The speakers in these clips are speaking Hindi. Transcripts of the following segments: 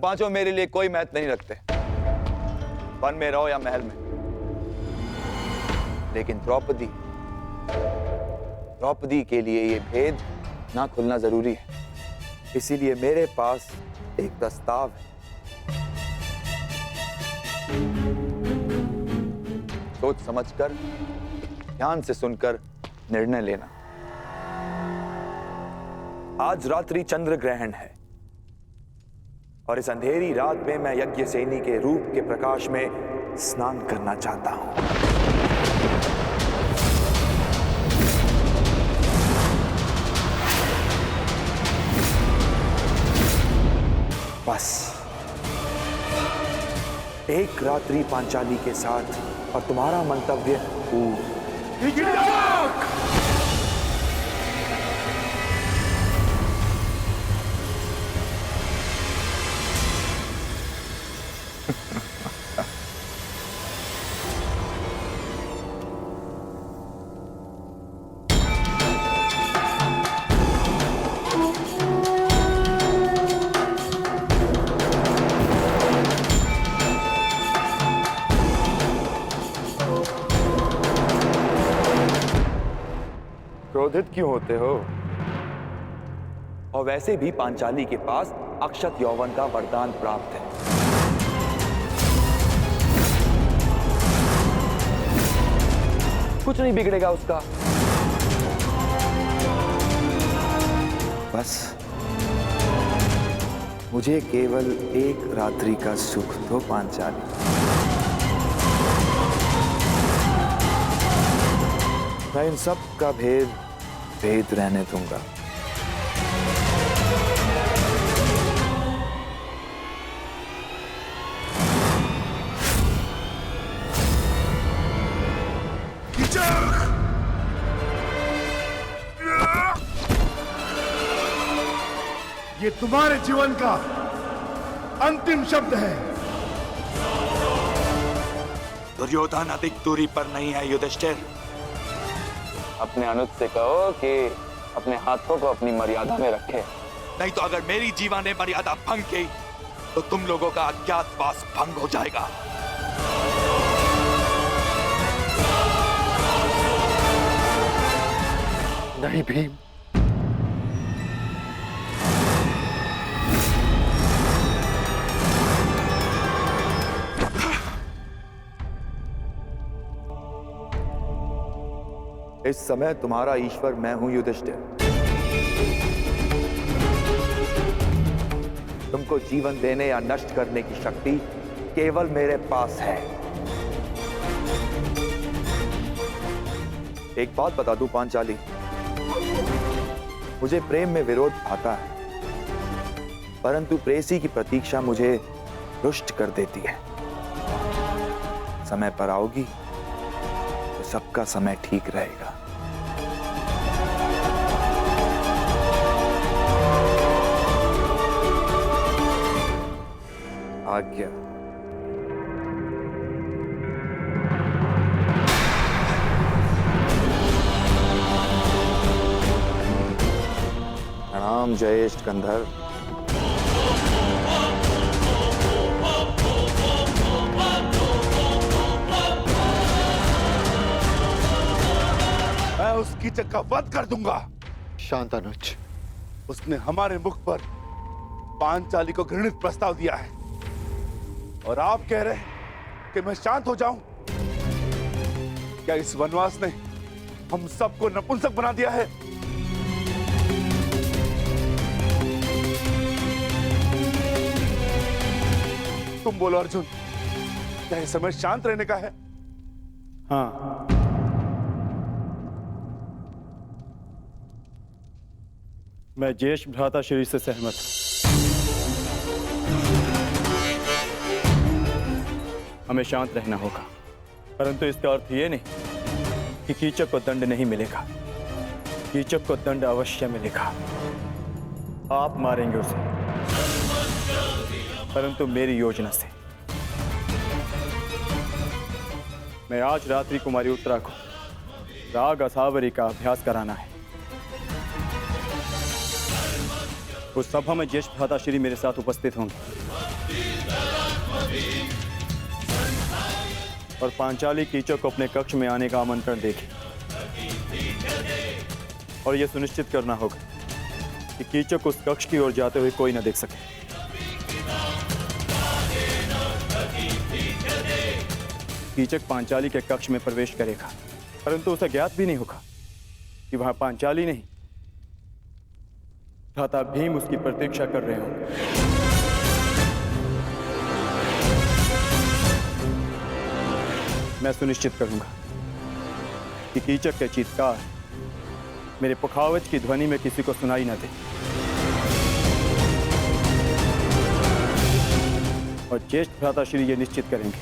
पांचों मेरे लिए कोई महत्व नहीं रखते, वन में रहो या महल में। लेकिन द्रौपदी के लिए ये भेद ना खुलना जरूरी है। इसीलिए मेरे पास एक प्रस्ताव है। सोच समझकर, ध्यान से सुनकर निर्णय लेना। आज रात्रि चंद्र ग्रहण है और इस अंधेरी रात में मैं यज्ञसेनी के रूप के प्रकाश में स्नान करना चाहता हूं। बस एक रात्रि पांचाली के साथ और तुम्हारा मंतव्य पूर्ण। क्रोधित क्यों होते हो? और वैसे भी पांचाली के पास अक्षत यौवन का वरदान प्राप्त है। कुछ नहीं बिगड़ेगा उसका। बस मुझे केवल एक रात्रि का सुख दो पांचाली। मैं इन सब का भेद रहने दूंगा। ये तुम्हारे जीवन का अंतिम शब्द है। दुर्योधन अधिक दूरी पर नहीं है युधिष्ठिर। अपने अनुज से कहो कि अपने हाथों को अपनी मर्यादा में रखे। नहीं तो अगर मेरी जीवा ने मर्यादा भंग की तो तुम लोगों का अज्ञातवास भंग हो जाएगा। नहीं भीम, इस समय तुम्हारा ईश्वर मैं हूं युधिष्ठिर। तुमको जीवन देने या नष्ट करने की शक्ति केवल मेरे पास है। एक बात बता दूं पांचाली, मुझे प्रेम में विरोध आता है, परंतु प्रेयसी की प्रतीक्षा मुझे रुष्ट कर देती है। समय पर आओगी तो सबका समय ठीक रहेगा। आज्ञा। प्रणाम ज्येष्ठ गंधर्व। मैं उसकी चक्का वध कर दूंगा। शांत अनुज। उसने हमारे मुख पर पांचाली को घृणित प्रस्ताव दिया है और आप कह रहे हैं कि मैं शांत हो जाऊं? क्या इस वनवास ने हम सबको नपुंसक बना दिया है? तुम बोलो अर्जुन, क्या इस समय शांत रहने का है? हाँ, मैं ज्येष्ठ भ्राता श्री से सहमत हूं। हमें शांत रहना होगा, परंतु इसका अर्थ यह नहीं कि कीचक को दंड नहीं मिलेगा। कीचक को दंड अवश्य मिलेगा। आप मारेंगे उसे, परंतु मेरी योजना से। मैं आज रात्रि कुमारी उत्तरा को राग असावरी का अभ्यास कराना है। उस सभा में ज्येष्ठ भ्राता श्री मेरे साथ उपस्थित होंगे। और पांचाली कीचक को अपने कक्ष में आने का आमंत्रण देगी। और यह सुनिश्चित करना होगा कि कीचक उस कक्ष की ओर जाते हुए कोई न देख सके। कीचक पांचाली के कक्ष में प्रवेश करेगा, परंतु उसे ज्ञात भी नहीं होगा कि वहां पांचाली नहीं, भ्राता भीम उसकी प्रतीक्षा कर रहे होंगे। मैं सुनिश्चित करूंगा कि कीचक के चीत्कार मेरे पुखावज की ध्वनि में किसी को सुनाई न दे। और ज्येष्ठ भ्राताश्री ये निश्चित करेंगे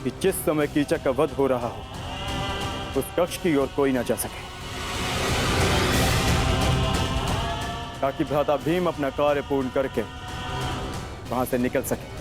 कि जिस समय कीचक का वध हो रहा हो उस कक्ष की ओर कोई न जा सके, ताकि भ्राता भीम अपना कार्य पूर्ण करके वहां से निकल सके।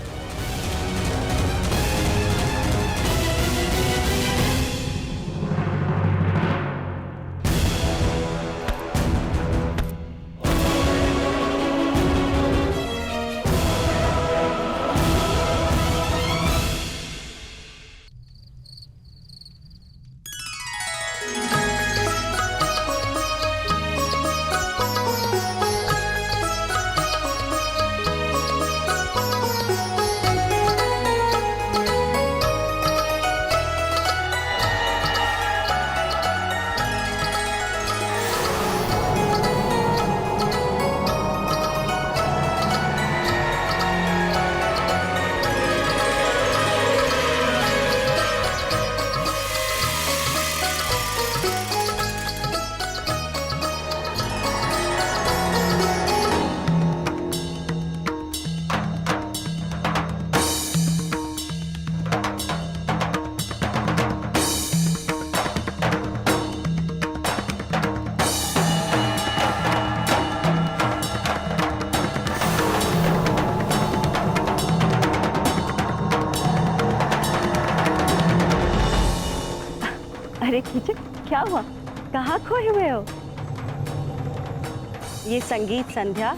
अरे कीचक, क्या हुआ? कहाँ खोए हुए हो? ये संगीत संध्या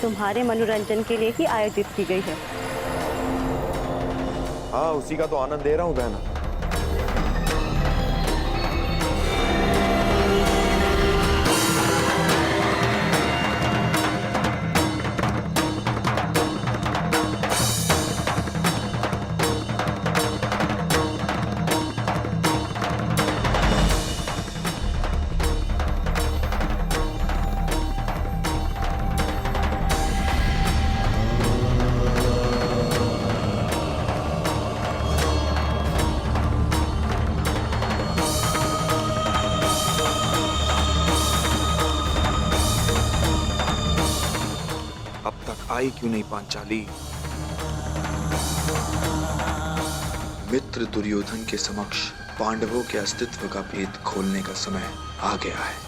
तुम्हारे मनोरंजन के लिए ही आयोजित की गई है। हाँ, उसी का तो आनंद दे रहा हूँ बहना। आई क्यों नहीं पांचाली? मित्र दुर्योधन के समक्ष पांडवों के अस्तित्व का भेद खोलने का समय आ गया है।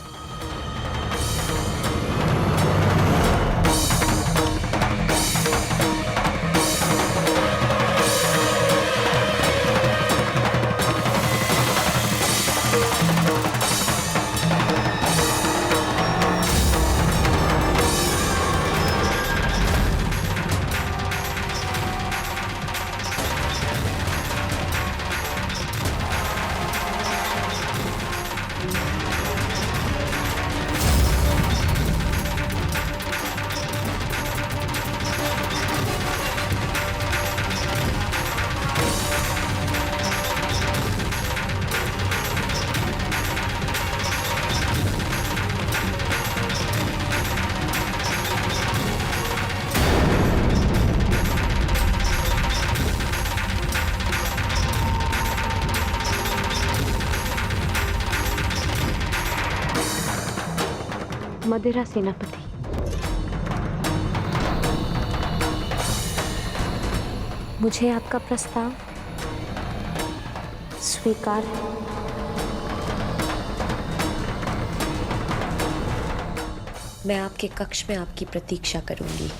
मदिरा सेनापति, मुझे आपका प्रस्ताव स्वीकार है। मैं आपके कक्ष में आपकी प्रतीक्षा करूंगी।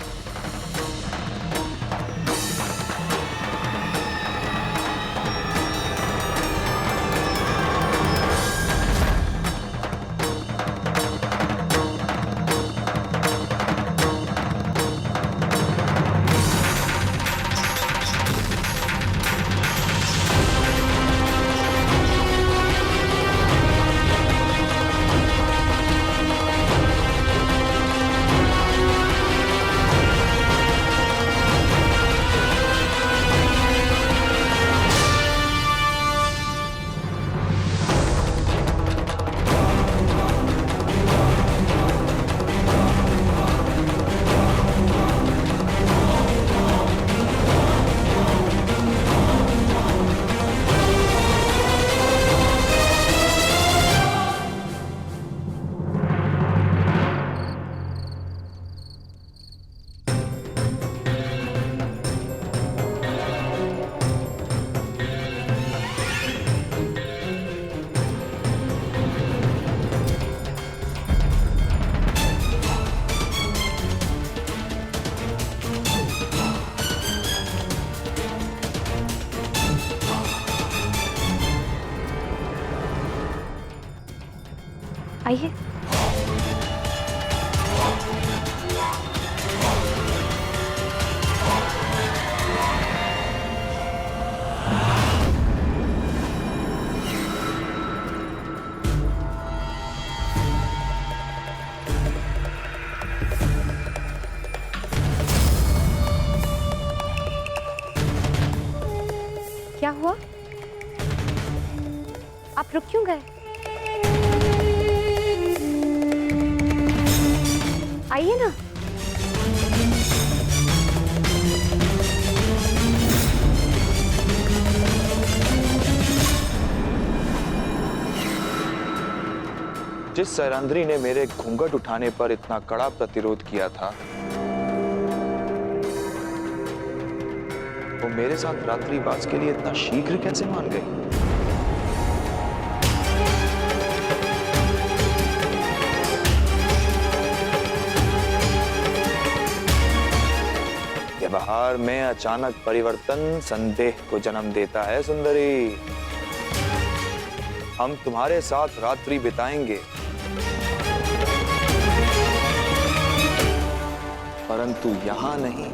आइए। क्या हुआ? आप रुक क्यों गए? आइए ना। जिस सैरंध्री ने मेरे घूंघट उठाने पर इतना कड़ा प्रतिरोध किया था, वो मेरे साथ रात्रिवास के लिए इतना शीघ्र कैसे मान गई? व्यवहार में अचानक परिवर्तन संदेह को जन्म देता है सुंदरी। हम तुम्हारे साथ रात्रि बिताएंगे, परंतु यहां नहीं,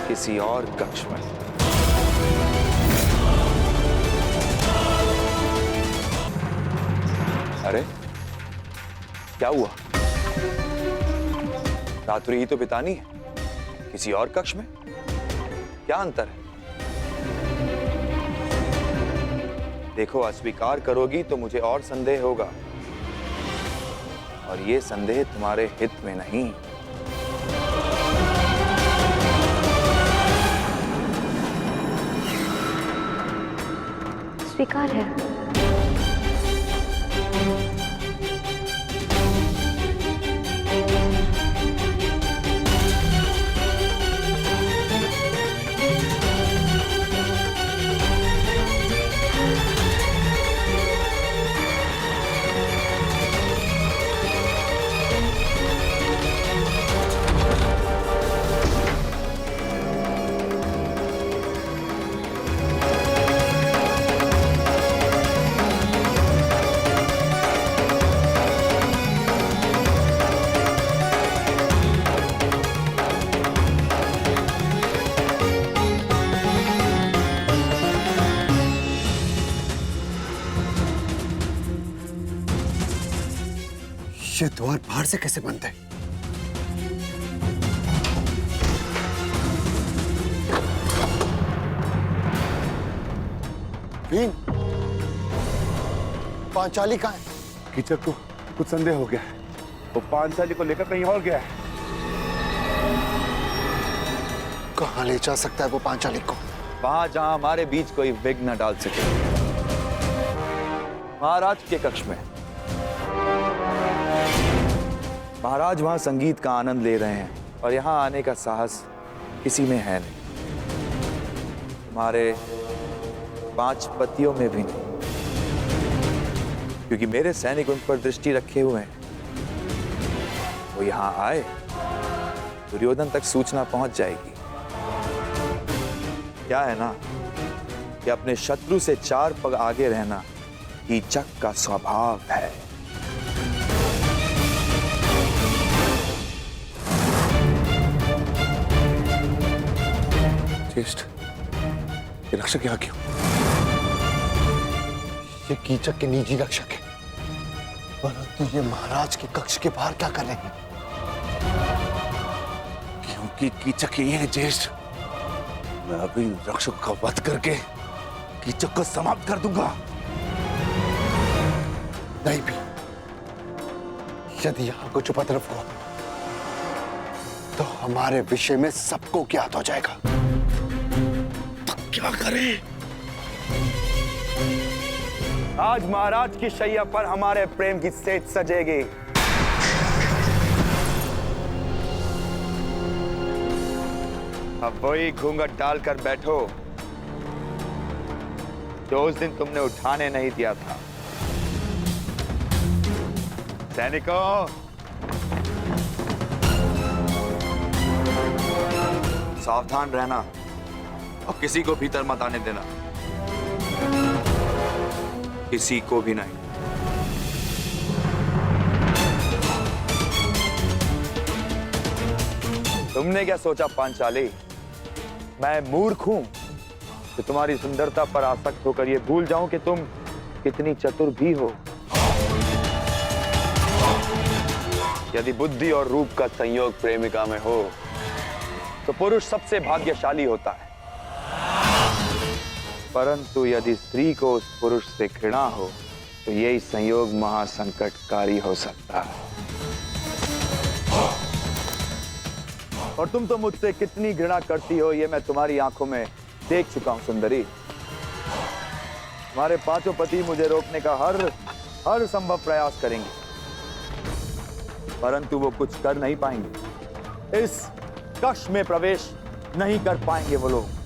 किसी और कक्ष में। अरे क्या हुआ? रात्रि ही तो बितानी है, किसी और कक्ष में क्या अंतर है? देखो, अस्वीकार करोगी तो मुझे और संदेह होगा, और ये संदेह तुम्हारे हित में नहीं। स्वीकार है। ये द्वार बाहर से कैसे बंद है? भीम, पांचाली कहाँ है? कीचक को कुछ संदेह हो गया है, वो पांचाली को लेकर कहीं और गया है। कहाँ ले जा सकता है वो पांचाली को? वहां जहां हमारे बीच कोई विघ्न न डाल सके, महाराज के कक्ष में। महाराज वहां संगीत का आनंद ले रहे हैं और यहां आने का साहस किसी में है नहीं, हमारे 5 पतियों में भी नहीं, क्योंकि मेरे सैनिक उन पर दृष्टि रखे हुए हैं। वो यहां आए, दुर्योधन तक सूचना पहुंच जाएगी। क्या है ना कि अपने शत्रु से 4 पग आगे रहना कीचक का स्वभाव है। ज्येष्ठ, ये रक्षक यहाँ क्यों? ये कीचक के निजी रक्षक है, परंतु ये महाराज के कक्ष के बाहर क्या कर रहे हैं? क्योंकि कीचक यही है ज्येष्ठ। मैं अभी रक्षक का वध करके कीचक को समाप्त कर दूंगा। नहीं भी, यदि यहाँ कुछ उपद्रव हुआ तो हमारे विषय में सबको ज्ञात हो जाएगा। क्या करें? आज महाराज की शैया पर हमारे प्रेम की सेज सजेगी। अब वही घूंघट डालकर बैठो जो उस दिन तुमने उठाने नहीं दिया था। सैनिकों, सावधान रहना और किसी को भीतर मत आने देना। किसी को भी नहीं। तुमने क्या सोचा पांचाली, मैं मूर्ख हूं कि तुम्हारी सुंदरता पर आसक्त होकर यह भूल जाऊं कि तुम कितनी चतुर भी हो। यदि बुद्धि और रूप का संयोग प्रेमिका में हो तो पुरुष सबसे भाग्यशाली होता है, परंतु यदि स्त्री को उस पुरुष से घृणा हो तो यही संयोग महासंकटकारी हो सकता है। और तुम तो मुझसे कितनी घृणा करती हो ये मैं तुम्हारी आंखों में देख चुका हूं सुंदरी। तुम्हारे पांचों पति मुझे रोकने का हर संभव प्रयास करेंगे, परंतु वो कुछ कर नहीं पाएंगे। इस कक्ष में प्रवेश नहीं कर पाएंगे वो लोग।